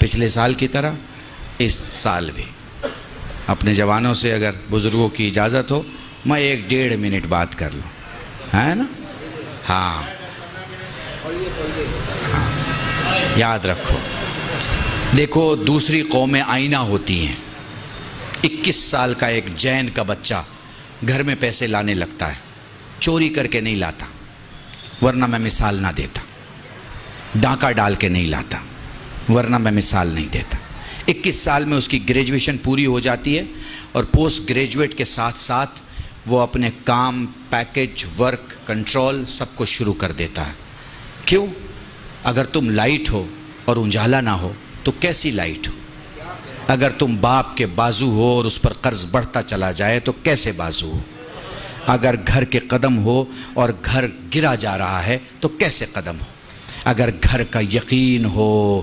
پچھلے سال کی طرح اس سال بھی اپنے جوانوں سے اگر بزرگوں کی اجازت ہو میں 1-1.5 منٹ بات کر لوں، ہے نا؟ ہاں یاد رکھو، دیکھو دوسری قومیں آئینہ ہوتی ہیں۔ 21 سال کا ایک جین کا بچہ گھر میں پیسے لانے لگتا ہے، چوری کر کے نہیں لاتا، ورنہ میں مثال نہ دیتا، ڈاکہ ڈال کے نہیں لاتا، ورنہ میں مثال نہیں دیتا۔ 21 سال میں اس کی گریجویشن پوری ہو جاتی ہے اور پوسٹ گریجویٹ کے ساتھ ساتھ وہ اپنے کام، پیکج، ورک، کنٹرول سب کو شروع کر دیتا ہے۔ کیوں؟ اگر تم لائٹ ہو اور اجالا نہ ہو تو کیسی لائٹ ہو؟ اگر تم باپ کے بازو ہو اور اس پر قرض بڑھتا چلا جائے تو کیسے بازو ہو؟ اگر گھر کے قدم ہو اور گھر گرا جا رہا ہے تو کیسے قدم ہو؟ اگر گھر کا یقین ہو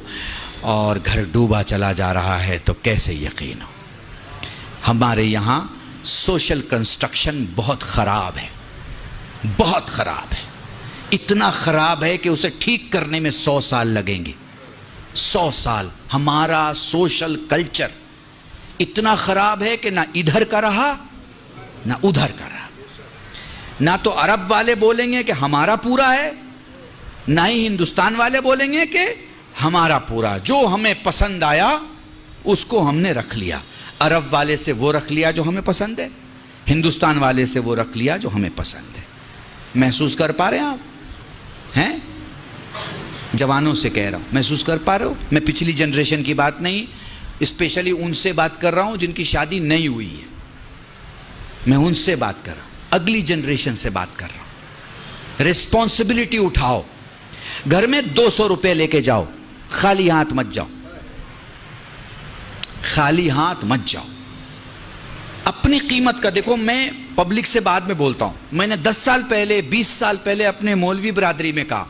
اور گھر ڈوبا چلا جا رہا ہے تو کیسے یقین ہو؟ ہمارے یہاں سوشل کنسٹرکشن بہت خراب ہے، بہت خراب ہے، اتنا خراب ہے کہ اسے ٹھیک کرنے میں 100 سال لگیں گے۔ 100 سال۔ ہمارا سوشل کلچر اتنا خراب ہے کہ نہ ادھر کا رہا نہ ادھر کا رہا۔ نہ تو عرب والے بولیں گے کہ ہمارا پورا ہے، نہ ہی ہندوستان والے بولیں گے کہ ہمارا پورا۔ جو ہمیں پسند آیا اس کو ہم نے رکھ لیا۔ عرب والے سے وہ رکھ لیا جو ہمیں پسند ہے، ہندوستان والے سے وہ رکھ لیا جو ہمیں پسند ہے۔ محسوس کر پا رہے ہیں آپ؟ ہیں؟ جوانوں سے کہہ رہا ہوں، محسوس کر پا رہے ہو؟ میں پچھلی جنریشن کی بات نہیں، اسپیشلی ان سے بات کر رہا ہوں جن کی شادی نہیں ہوئی ہے۔ میں ان سے بات کر رہا ہوں، اگلی جنریشن سے بات کر رہا ہوں۔ ریسپانسبلٹی اٹھاؤ، گھر میں 200 روپے لے کے جاؤ، خالی ہاتھ مت جاؤ، خالی ہاتھ مت جاؤ۔ اپنی قیمت کا دیکھو، میں پبلک سے بعد میں بولتا ہوں، میں نے 10 سال پہلے 20 سال پہلے اپنے مولوی برادری میں کہا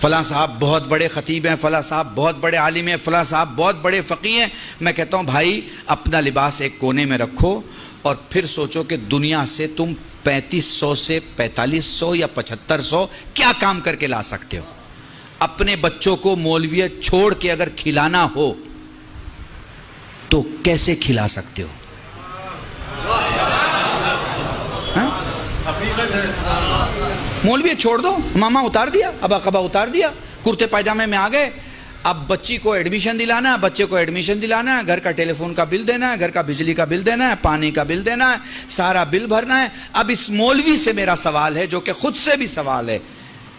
فلاں صاحب بہت بڑے خطیب ہیں، فلاں صاحب بہت بڑے عالم ہیں، فلاں صاحب بہت بڑے فقیہ ہیں۔ میں کہتا ہوں بھائی اپنا لباس ایک کونے میں رکھو اور پھر سوچو کہ دنیا سے تم 3500 سے 4500 یا 7500 کیا کام کر کے لا سکتے ہو۔ اپنے بچوں کو مولویت چھوڑ کے اگر کھلانا ہو تو کیسے کھلا سکتے ہو؟ مولویت چھوڑ دو، ماما اتار دیا، ابا قبا اتار دیا، کرتے پائجامے میں آ گئے۔ اب بچی کو ایڈمیشن دلانا ہے، بچے کو ایڈمیشن دلانا ہے، گھر کا ٹیلی فون کا بل دینا ہے، گھر کا بجلی کا بل دینا ہے، پانی کا بل دینا ہے، سارا بل بھرنا ہے۔ اب اس مولوی سے میرا سوال ہے، جو کہ خود سے بھی سوال ہے،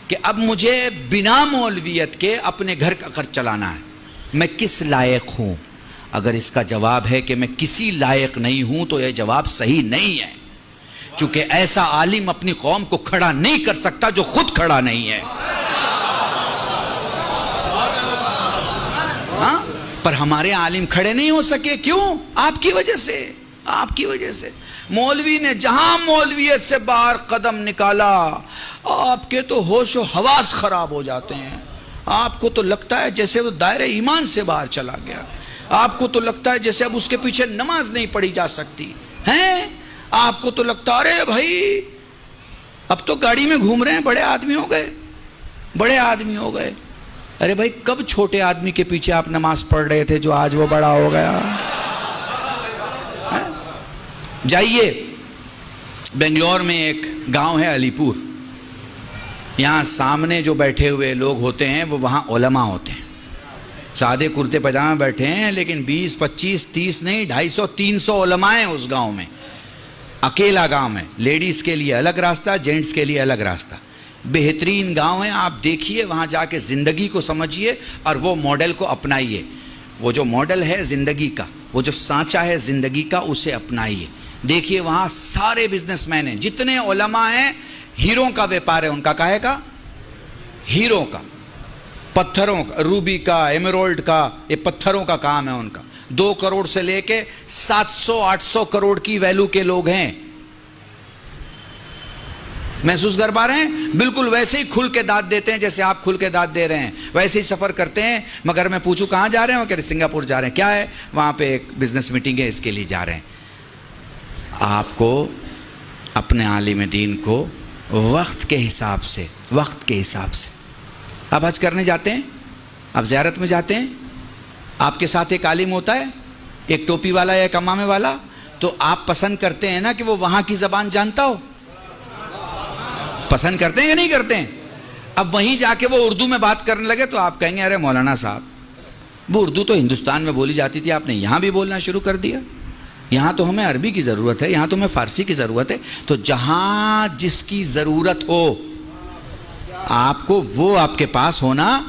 کہ اب مجھے بنا مولویت کے اپنے گھر کا خرچ چلانا ہے، میں کس لائق ہوں؟ اگر اس کا جواب ہے کہ میں کسی لائق نہیں ہوں تو یہ جواب صحیح نہیں ہے، چونکہ ایسا عالم اپنی قوم کو کھڑا نہیں کر سکتا جو خود کھڑا نہیں ہے۔ ہاں؟ پر ہمارے عالم کھڑے نہیں ہو سکے، کیوں؟ آپ کی وجہ سے، آپ کی وجہ سے۔ مولوی نے جہاں مولویت سے باہر قدم نکالا، آپ کے تو ہوش و حواس خراب ہو جاتے ہیں۔ آپ کو تو لگتا ہے جیسے وہ دائرہ ایمان سے باہر چلا گیا، آپ کو تو لگتا ہے جیسے اب اس کے پیچھے نماز نہیں پڑھی جا سکتی ہیں۔ آپ کو تو لگتا ہے ارے بھائی اب تو گاڑی میں گھوم رہے ہیں، بڑے آدمی ہو گئے، بڑے آدمی ہو گئے۔ ارے بھائی کب چھوٹے آدمی کے پیچھے آپ نماز پڑھ رہے تھے جو آج وہ بڑا ہو گیا؟ جائیے بنگلور میں ایک گاؤں ہے علی پور، یہاں سامنے جو بیٹھے ہوئے لوگ ہوتے ہیں وہ وہاں علماء ہوتے ہیں، سادے کرتے پاجامے بیٹھے ہیں، لیکن 20 25 30 نہیں 250 300 علماء ہیں اس گاؤں میں۔ اکیلا گاؤں ہے، لیڈیز کے لیے الگ راستہ، جینٹس کے لیے الگ راستہ۔ بہترین گاؤں ہے، آپ دیکھیے وہاں جا کے زندگی کو سمجھیے اور وہ ماڈل کو اپنائیے۔ وہ جو ماڈل ہے زندگی کا، وہ جو سانچہ ہے زندگی کا، اسے اپنائیے۔ دیکھیے وہاں سارے بزنس مین ہیں، جتنے علماء ہیں، ہیروں کا ویپار ہے ان کا، کاہے کا؟ ہیروں کا، پتھروں کا، روبی کا، ایمرالڈ کا، یہ پتھروں کا کام ہے ان کا۔ 2 کروڑ سے لے کے 700 800 کروڑ کی ویلو کے لوگ ہیں۔ محسوس کر پا رہے ہیں؟ بالکل ویسے ہی کھل کے داد دیتے ہیں جیسے آپ کھل کے داد دے رہے ہیں، ویسے ہی سفر کرتے ہیں۔ مگر میں پوچھوں کہاں جا رہے ہیں؟ وہ کہہ رہے سنگاپور جا رہے ہیں۔ کیا ہے؟ وہاں پہ ایک بزنس میٹنگ ہے، اس کے لیے جا رہے ہیں۔ آپ کو اپنے عالم دین کو وقت کے حساب سے، وقت کے حساب سے، آپ حج کرنے جاتے ہیں، آپ زیارت میں جاتے ہیں، آپ کے ساتھ ایک عالم ہوتا ہے، ایک ٹوپی والا یا ایک امامے والا، تو آپ پسند کرتے ہیں نا کہ وہ وہاں کی زبان جانتا ہو؟ پسند کرتے ہیں یا نہیں کرتے ہیں؟ اب وہیں جا کے وہ اردو میں بات کرنے لگے تو آپ کہیں گے ارے مولانا صاحب، وہ اردو تو ہندوستان میں بولی جاتی تھی، آپ نے یہاں بھی بولنا شروع کر دیا، یہاں تو ہمیں عربی کی ضرورت ہے، یہاں تو ہمیں فارسی کی ضرورت ہے۔ تو جہاں جس کی ضرورت ہو آپ کو وہ آپ کے پاس ہونا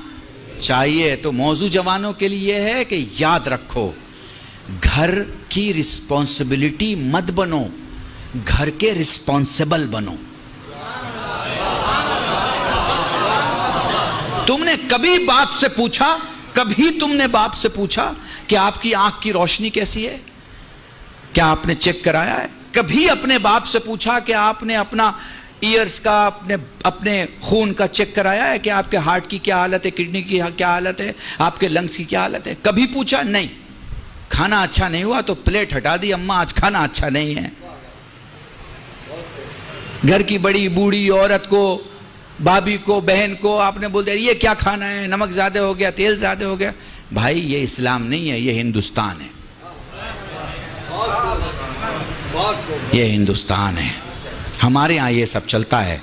چاہیے۔ تو موضوع جوانوں کے لیے یہ ہے کہ یاد رکھو، گھر کی رسپانسبلٹی مت بنو، گھر کے رسپانسبل بنو۔ تم نے کبھی باپ سے پوچھا، کبھی تم نے باپ سے پوچھا کہ آپ کی آنکھ کی روشنی کیسی ہے؟ کیا آپ نے چیک کرایا ہے؟ کبھی اپنے باپ سے پوچھا کہ آپ نے اپنا ایئرز کا، اپنے خون کا چیک کرایا ہے کہ آپ کے ہارٹ کی کیا حالت ہے، کڈنی کی کیا حالت ہے، آپ کے لنگز کی کیا حالت ہے؟ کبھی پوچھا؟ نہیں۔ کھانا اچھا نہیں ہوا تو پلیٹ ہٹا دی، اماں آج کھانا اچھا نہیں ہے۔ گھر کی بڑی بوڑھی عورت کو، بھابھی کو، بہن کو آپ نے بول دیا یہ کیا کھانا ہے، نمک زیادہ ہو گیا، تیل زیادہ ہو گیا۔ بھائی یہ اسلام نہیں ہے، یہ ہندوستان ہے، یہ ہندوستان ہے۔ ہمارے ہاں یہ سب چلتا ہے،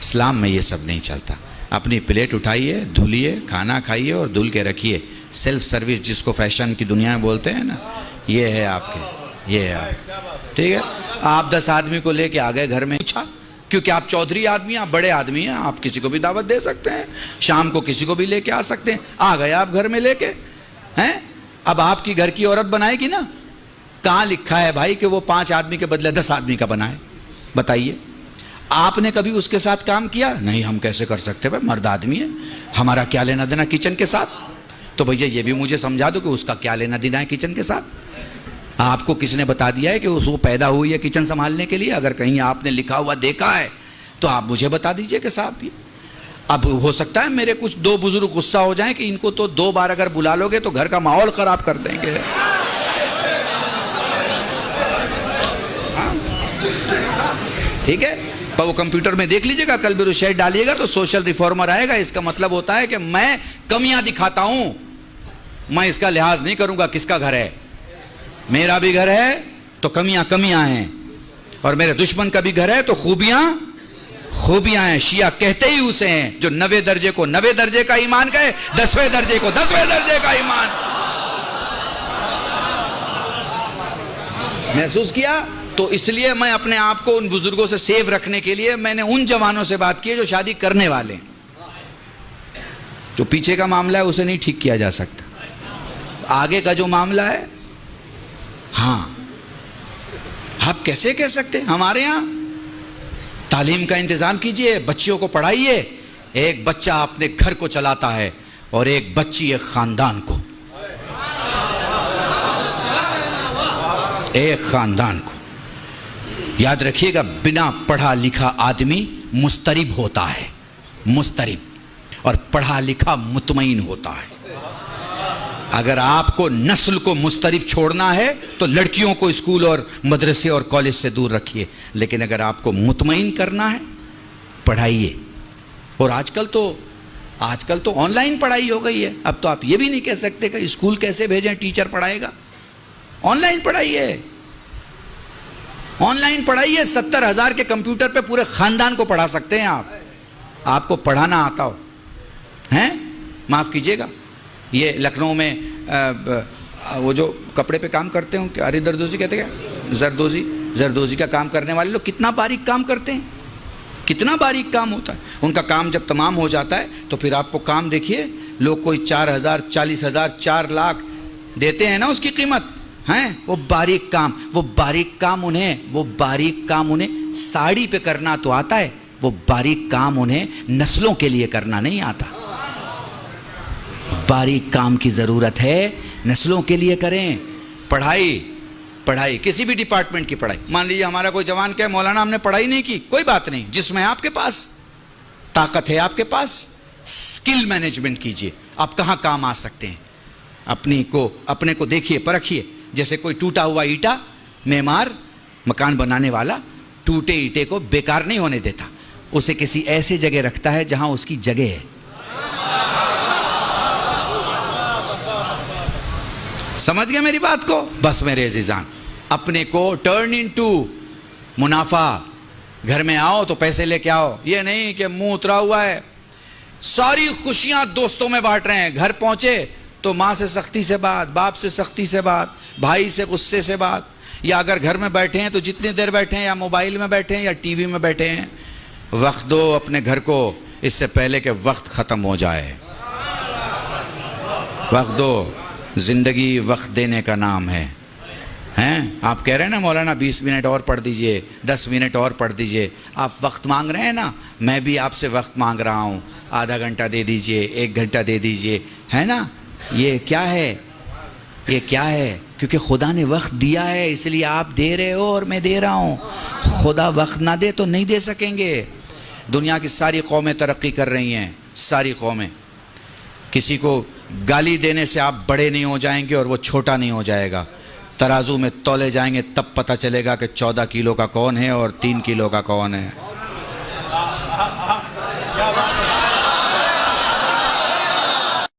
اسلام میں یہ سب نہیں چلتا۔ اپنی پلیٹ اٹھائیے، دھلیے، کھانا کھائیے اور دھل کے رکھیے۔ سیلف سروس جس کو فیشن کی دنیا میں بولتے ہیں نا، یہ ہے آپ کے، یہ ہے آپ، ٹھیک ہے۔ آپ 10 آدمی کو لے کے آ گئے گھر میں، پوچھا کیونکہ آپ چودھری آدمی ہیں، آپ بڑے آدمی ہیں، آپ کسی کو بھی دعوت دے سکتے ہیں، شام کو کسی کو بھی لے کے آ سکتے ہیں۔ آ گئے آپ گھر میں لے کے ہیں، اب آپ کی گھر کی عورت بنائے گی نا۔ کہاں لکھا ہے بھائی کہ وہ 5 آدمی کے بدلے 10 آدمی کا بنائے؟ بتائیے، آپ نے کبھی اس کے ساتھ کام کیا؟ نہیں، ہم کیسے کر سکتے بھائی، مرد آدمی ہے، ہمارا کیا لینا دینا کچن کے ساتھ؟ تو بھیا یہ بھی مجھے سمجھا دو کہ اس کا کیا لینا دینا ہے کچن کے ساتھ؟ آپ کو کس نے بتا دیا ہے کہ وہ پیدا ہوئی ہے کچن سنبھالنے کے لیے؟ اگر کہیں آپ نے لکھا ہوا دیکھا ہے تو آپ مجھے بتا دیجئے کہ صاحب یہ۔ اب ہو سکتا ہے میرے کچھ 2 بزرگ غصہ ہو جائیں کہ ان کو تو 2 بار اگر بلا لو گے تو گھر کا ماحول خراب کر دیں گے۔ ٹھیک ہے، پر وہ کمپیوٹر میں دیکھ لیجئے گا، کل بھی شیئر ڈالیے گا تو سوشل ریفارمر آئے گا۔ اس کا مطلب ہوتا ہے کہ میں کمیاں دکھاتا ہوں، میں اس کا لحاظ نہیں کروں گا کس کا گھر ہے۔ میرا بھی گھر ہے تو کمیاں کمیاں ہیں، اور میرے دشمن کا بھی گھر ہے تو خوبیاں خوبیاں ہیں۔ شیعہ کہتے ہی اسے ہیں جو 90 درجے کو 90 درجے کا ایمان کہے، 10ویں درجے کو 10ویں درجے کا ایمان۔ محسوس کیا؟ تو اس لیے میں اپنے آپ کو ان بزرگوں سے سیو رکھنے کے لیے میں نے ان جوانوں سے بات کی ہے جو شادی کرنے والے ہیں۔ جو پیچھے کا معاملہ ہے اسے نہیں ٹھیک کیا جا سکتا، آگے کا جو معاملہ ہے، ہاں آپ کیسے کہہ سکتے ہیں؟ ہمارے ہاں تعلیم کا انتظام کیجئے، بچیوں کو پڑھائیے۔ ایک بچہ اپنے گھر کو چلاتا ہے اور ایک بچی ایک خاندان کو، ایک خاندان کو۔ یاد رکھیے گا، بنا پڑھا لکھا آدمی مضطرب ہوتا ہے، مضطرب، اور پڑھا لکھا مطمئن ہوتا ہے۔ اگر آپ کو نسل کو مضطرب چھوڑنا ہے تو لڑکیوں کو اسکول اور مدرسے اور کالج سے دور رکھیے، لیکن اگر آپ کو مطمئن کرنا ہے پڑھائیے۔ اور آج کل تو آن لائن پڑھائی ہو گئی ہے، اب تو آپ یہ بھی نہیں کہہ سکتے کہ اسکول کیسے بھیجیں، ٹیچر پڑھائے گا۔ On line پڑھائیے، on line پڑھائیے۔ 70,000 کے کمپیوٹر پہ پورے خاندان کو پڑھا سکتے ہیں آپ کو پڑھانا آتا ہو ہیں۔ معاف کیجیے گا، یہ لکھنؤ میں وہ جو کپڑے پہ کام کرتے ہیں، ارے زردوزی کہتے ہیں، زردوزی کا کام کرنے والے لوگ کتنا باریک کام کرتے ہیں، کتنا باریک کام ہوتا ہے ان کا۔ کام جب تمام ہو جاتا ہے تو پھر آپ کو کام دیکھیے، لوگ کوئی 4,000 40,000 4 لاکھ دیتے ہیں نا اس کی قیمت ہیں۔ وہ باریک کام انہیں ساڑی پہ کرنا تو آتا ہے، وہ باریک کام انہیں نسلوں کے لیے کرنا نہیں آتا۔ باریک کام کی ضرورت ہے، نسلوں کے لیے کریں۔ پڑھائی کسی بھی ڈپارٹمنٹ کی پڑھائی۔ مان لیجیے ہمارا کوئی جوان کہے مولانا ہم نے پڑھائی نہیں کی، کوئی بات نہیں، جس میں آپ کے پاس طاقت ہے، آپ کے پاس سکل مینجمنٹ کیجئے، آپ کہاں کام آ سکتے ہیں، اپنے کو دیکھیے، پرکھیے۔ جیسے کوئی ٹوٹا ہوا اینٹا، معمار مکان بنانے والا ٹوٹے اینٹے کو بیکار نہیں ہونے دیتا، اسے کسی ایسے جگہ رکھتا ہے جہاں اس کی جگہ ہے۔ سمجھ گئے میری بات کو؟ بس میرے عزیزان، اپنے کو ٹرن انٹو منافع. گھر میں آؤ تو پیسے لے کے آؤ، یہ نہیں کہ منہ اترا ہوا ہے. ساری خوشیاں دوستوں میں بانٹ رہے ہیں، گھر پہنچے تو ماں سے سختی سے بات، باپ سے سختی سے بات، بھائی سے غصے سے بات. یا اگر گھر میں بیٹھے ہیں تو جتنی دیر بیٹھے ہیں، یا موبائل میں بیٹھے ہیں یا ٹی وی میں بیٹھے ہیں. وقت دو اپنے گھر کو اس سے پہلے کہ وقت ختم ہو جائے. وقت دو، زندگی وقت دینے کا نام ہے. ہیں آپ کہہ رہے ہیں نا مولانا 20 منٹ اور پڑھ دیجئے، 10 منٹ اور پڑھ دیجئے. آپ وقت مانگ رہے ہیں نا، میں بھی آپ سے وقت مانگ رہا ہوں. آدھا گھنٹہ دے دیجئے، 1 گھنٹہ دے دیجئے، ہے نا. یہ کیا ہے؟ یہ کیا ہے؟ کیونکہ خدا نے وقت دیا ہے، اس لیے آپ دے رہے ہو اور میں دے رہا ہوں. خدا وقت نہ دے تو نہیں دے سکیں گے. دنیا کی ساری قومیں ترقی کر رہی ہیں، ساری قومیں. کسی کو گالی دینے سے آپ بڑے نہیں ہو جائیں گے اور وہ چھوٹا نہیں ہو جائے گا. ترازو میں تولے جائیں گے تب پتہ چلے گا کہ 14 کلو کا کون ہے اور 3 کلو کا کون ہے.